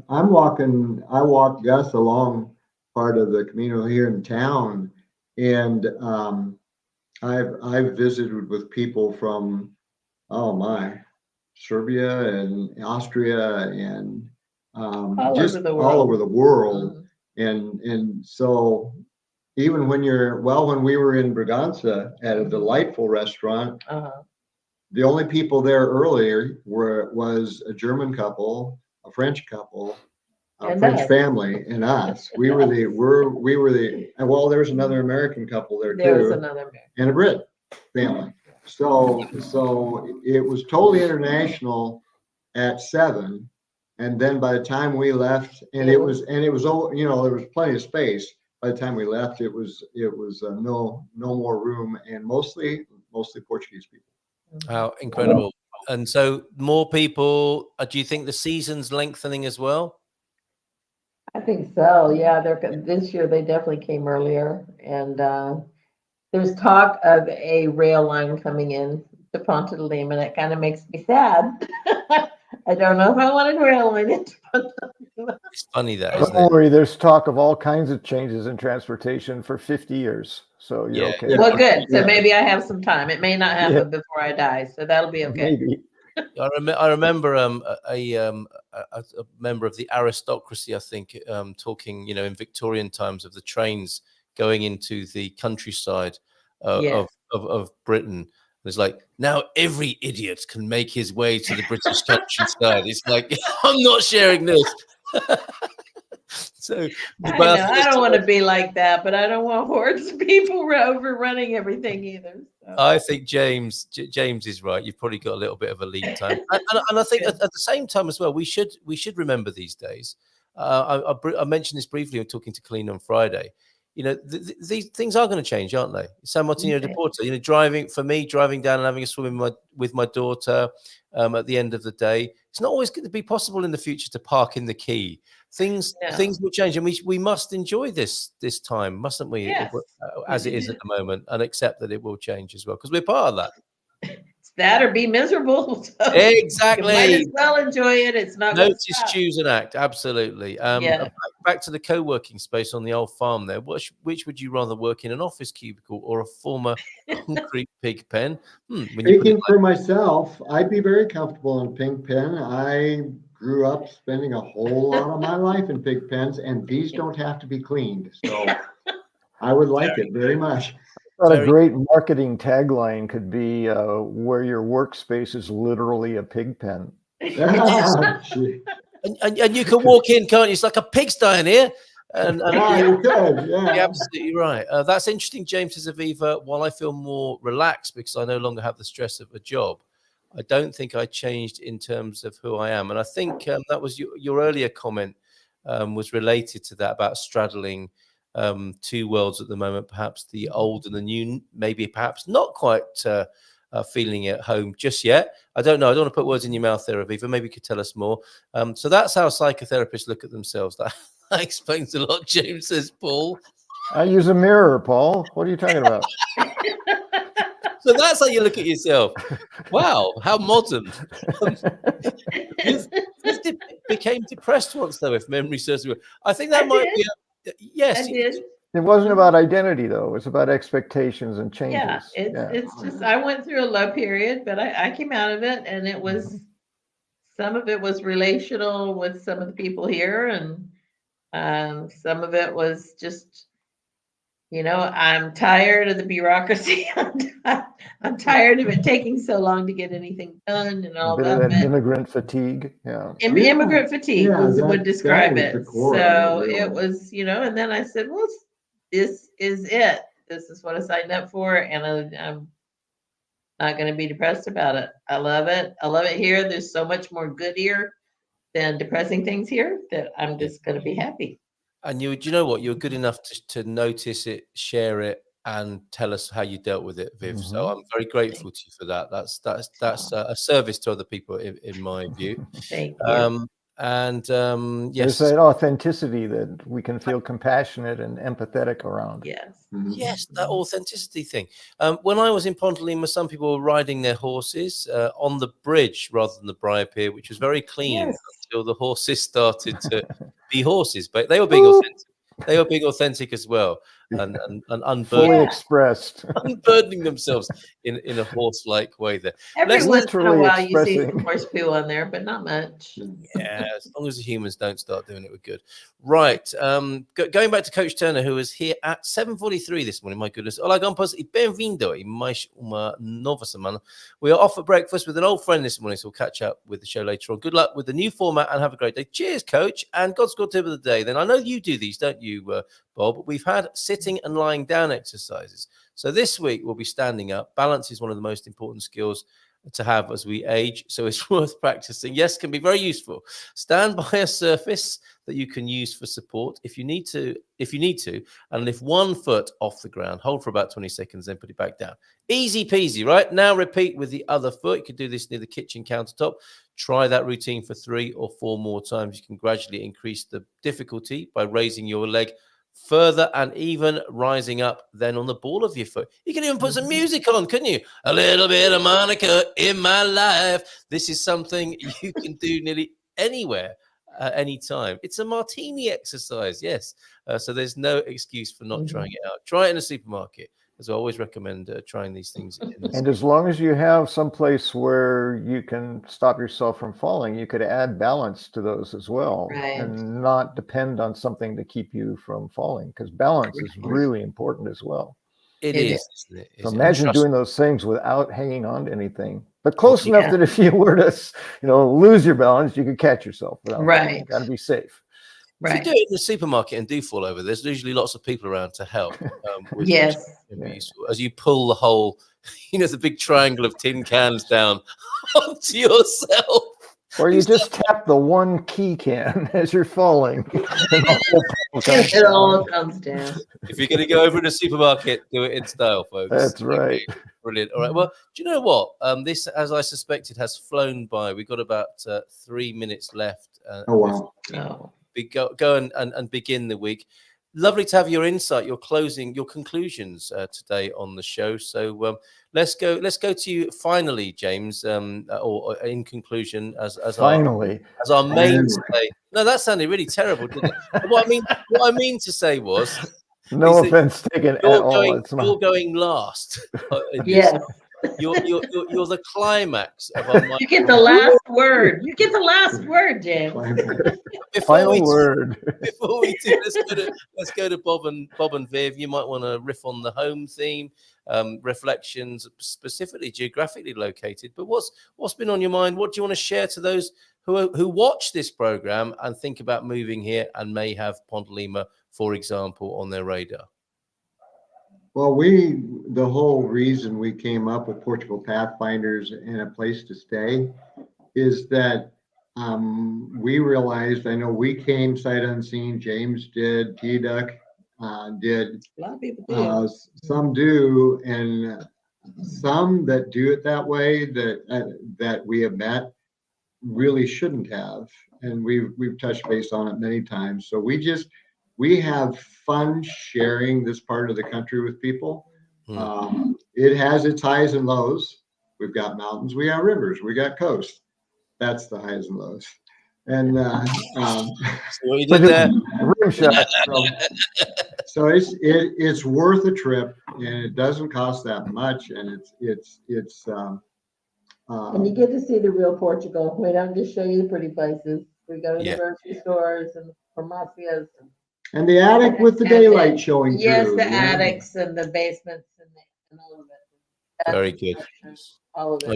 I walk Gus along part of the Camino here in town, and I've visited with people from, oh my, Serbia and Austria and just all over the world. And so even when when we were in Braganza at a delightful restaurant, the only people there earlier was a German couple, a French couple, a French family, and us. We were the well, there was another American couple there too. There was another American. And a Brit family. So it was totally international at 7. And then by the time we left, and it was there was plenty of space. By the time we left, it was no more room, and mostly Portuguese people. How incredible. And so more people, do you think the season's lengthening as well? I think so. Yeah, this year they definitely came earlier, and there's talk of a rail line coming in to Ponte Lima, and it kind of makes me sad. I don't know if I want a rail line into Ponte Lima. It's funny that, isn't Don't it? worry, there's talk of all kinds of changes in transportation for 50 years. So you're okay. Well, good. So maybe I have some time. It may not happen before I die, so that'll be okay. Maybe. I remember a member of the aristocracy, I think, talking, in Victorian times of the trains going into the countryside of Britain. It's like, now every idiot can make his way to the British countryside. It's like, I'm not sharing this. So I don't want to be like that, but I don't want hordes of people overrunning everything either. So. I think James is right. You've probably got a little bit of a lead time, and I think at the same time as well, we should remember these days. I mentioned this briefly when talking to Colleen on Friday. These things are going to change, aren't they? San Martino de Porto. Driving down and having a swim with my daughter at the end of the day. It's not always going to be possible in the future to park in the quay. Things will change, and we must enjoy this time, mustn't we? Yes. As it is at the moment, and accept that it will change as well, because we're part of that. It's that or be miserable. So Exactly. you might as well enjoy it. It's not. Notice, choose, and act. Absolutely. Back to the co-working space on the old farm there. Which would you rather work in, an office cubicle or a former concrete pig pen? Speaking for myself, I'd be very comfortable in pig pen. I grew up spending a whole lot of my life in pig pens, and these don't have to be cleaned. So I would like it very much. A great marketing tagline could be where your workspace is literally a pig pen. And you can walk in, can't you? It's like a pigsty in here. And you could, you're absolutely right. That's interesting, James, says Aviva. While I feel more relaxed because I no longer have the stress of a job, I don't think I changed in terms of who I am. And I think that was your earlier comment was related to that, about straddling two worlds at the moment, perhaps the old and the new, maybe perhaps not quite feeling at home just yet. I don't know. I don't want to put words in your mouth there, Aviva. Maybe you could tell us more. So that's how psychotherapists look at themselves. That explains a lot, James, says Paul. I use a mirror, Paul. What are you talking about? So that's how you look at yourself. Wow, how modern. You became depressed once, though, if memory serves me. I think that might be yes. I did. It wasn't about identity, though. It was about expectations and changes. Yeah, it's just, I went through a low period, but I came out of it, and it was, some of it was relational with some of the people here, and some of it was just, I'm tired of the bureaucracy. I'm tired of it taking so long to get anything done and all that. Immigrant fatigue. Yeah. Immigrant fatigue would describe it. So it it was, and then I said, well, this is it. This is what I signed up for, and I'm not going to be depressed about it. I love it. I love it here. There's so much more good here than depressing things here that I'm just going to be happy. And do you know what? You're good enough to notice it, share it, and tell us how you dealt with it, Viv. So I'm very grateful to you for that. That's a service to other people, in my view. Thank you. And There's yes, that authenticity that we can feel compassionate and empathetic around. Yes. yes, that authenticity thing. When I was in Pontalima, some people were riding their horses on the bridge rather than the Briar Pier, which was very clean Yes. until the horses started to be horses. But they were being authentic. They were being authentic as well, and Fully unburdening, expressed. unburdening themselves in a horse-like way. There, Every Let's- once in a literally while you see expressing. some horse poo on there, but not much. yeah, as long as the humans don't start doing it, we're good. Right. Going back to Coach Turner, who was here at 7:43 this morning. My goodness. Olá, campos e bem-vindo e mais uma nova semana. We are off at breakfast with an old friend this morning, so we'll catch up with the show later on. Good luck with the new format and have a great day. Cheers, Coach. And God's good tip of the day. Then I know you do these, don't you, Bob? We've had sitting and lying down exercises. So this week we'll be standing up. Balance is one of the most important skills to have as we age, so it's worth practicing. Yes, can be very useful. Stand by a surface that you can use for support if you need to, and lift 1 foot off the ground. Hold for about 20 seconds, then put it back down. Easy peasy, right? Now repeat with the other foot. You can do this near the kitchen countertop. Try that routine for 3 or 4 more times. You can gradually increase the difficulty by raising your leg further and even rising up then on the ball of your foot. You can even put some music on, couldn't you? A little bit of Monica in my life. This is something you can do nearly anywhere at any time. It's a martini exercise, yes. So there's no excuse for not trying it out. Try it in a supermarket. As I always recommend trying these things. And as long as you have some place where you can stop yourself from falling, you could add balance to those as well, Right. and not depend on something to keep you from falling, because balance is really important as well. It It is, isn't it? So imagine Trust- doing those things without hanging on to anything, but close Yeah. enough that if you were to, lose your balance, you could catch yourself. Right. Got to be safe. If you Right. do it in the supermarket and do fall over, there's usually lots of people around to help. Which Yes. can be useful. As you pull the whole, the big triangle of tin cans down onto yourself. Or you just tap the one key can as you're falling. And the whole pile comes It all down. comes down. If you're going to go over to the supermarket, do it in style, folks. That's right. Brilliant. All right. Well, do you know what? This, as I suspected, has flown by. We've got about 3 minutes left. Oh, wow. Oh. Go and begin the week. Lovely to have your insight, your conclusions today on the show. So let's go to you finally, James, or in conclusion, as Finally. our mainstay. No, that sounded really terrible, didn't it? What I mean to say was, No is that offense taken at all. It's you're not. going last. Yes. You're the climax of our You get the last word. You get the last word, James. Final word. Before we do, let's go to Bob and Viv. You might want to riff on the home theme, reflections, specifically geographically located. But what's been on your mind? What do you want to share to those who watch this program and think about moving here and may have Pontalima, for example, on their radar? Well, the whole reason we came up with Portugal Pathfinders and a place to stay is that we realized, I know we came sight unseen, James did, T-Duck did, A lot of people do. some do, and some that do it that way that we have met really shouldn't have. And we've touched base on it many times. So we have fun sharing this part of the country with people. It has its highs and lows. We've got mountains, we got rivers, we got coast. That's the highs and lows. And What you did there? Rim shot. so it's worth a trip, and it doesn't cost that much, and it's And you get to see the real Portugal. We don't just show you the pretty places. We go to Yeah. the grocery stores and farmacias. and the attic with the daylight showing Yes, through. the you know? attics and the basements and all of it. Very good. All of it.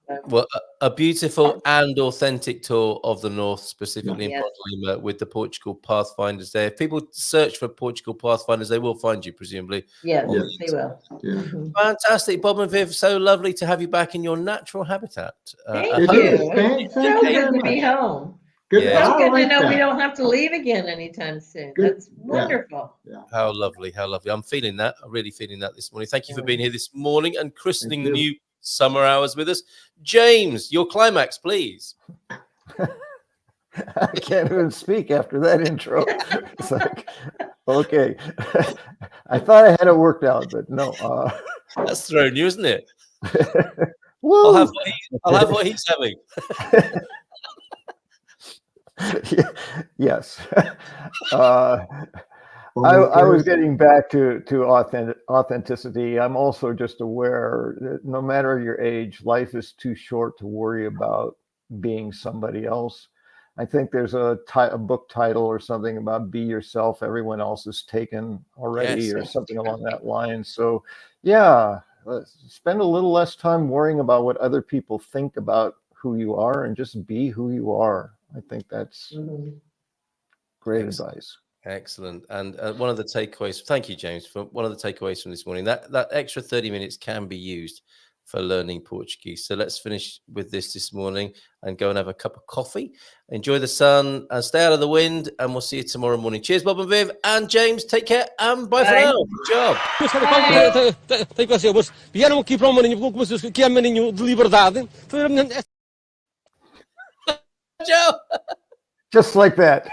Okay. Well, a beautiful and authentic tour of the north, specifically in Yes. Pontalima, with the Portugal Pathfinders there. If people search for Portugal Pathfinders, they will find you, presumably. Yes, Yes. they will. Yeah. Mhm. Fantastic. Bob and Viv, so lovely to have you back in your natural habitat. Thank at It home. you. is. It's so Thank you good very to be much. home. Good. Yeah. It's I good to like know we that. don't have to leave again anytime soon. Good. That's wonderful. How lovely, how lovely. I'm feeling that. I'm really feeling that this morning. Thank you for being here this morning and christening the Thank you. new summer hours with us. James, your climax, please. I can't even speak after that intro. It's like, okay. I thought I had it worked out, but no. That's thrown you, isn't it? Woo! I'll have what he's having. Yes. I was getting back to authenticity. I'm also just aware that no matter your age, life is too short to worry about being somebody else. I think there's a book title or something about be yourself. Everyone else is taken already, Yes. or something along that line. So yeah, spend a little less time worrying about what other people think about who you are and just be who you are. I think that's great advice. Excellent. And one of the takeaways, thank you, James, for one of the takeaways from this morning, that extra 30 minutes can be used for learning Portuguese. So let's finish with this morning and go and have a cup of coffee. Enjoy the sun and stay out of the wind. And we'll see you tomorrow morning. Cheers, Bob and Viv. And James, take care and bye for now. Good job. Tem que ser, mas vieram aqui para um maninho, que é maninho de liberdade. Ciao. Just like that.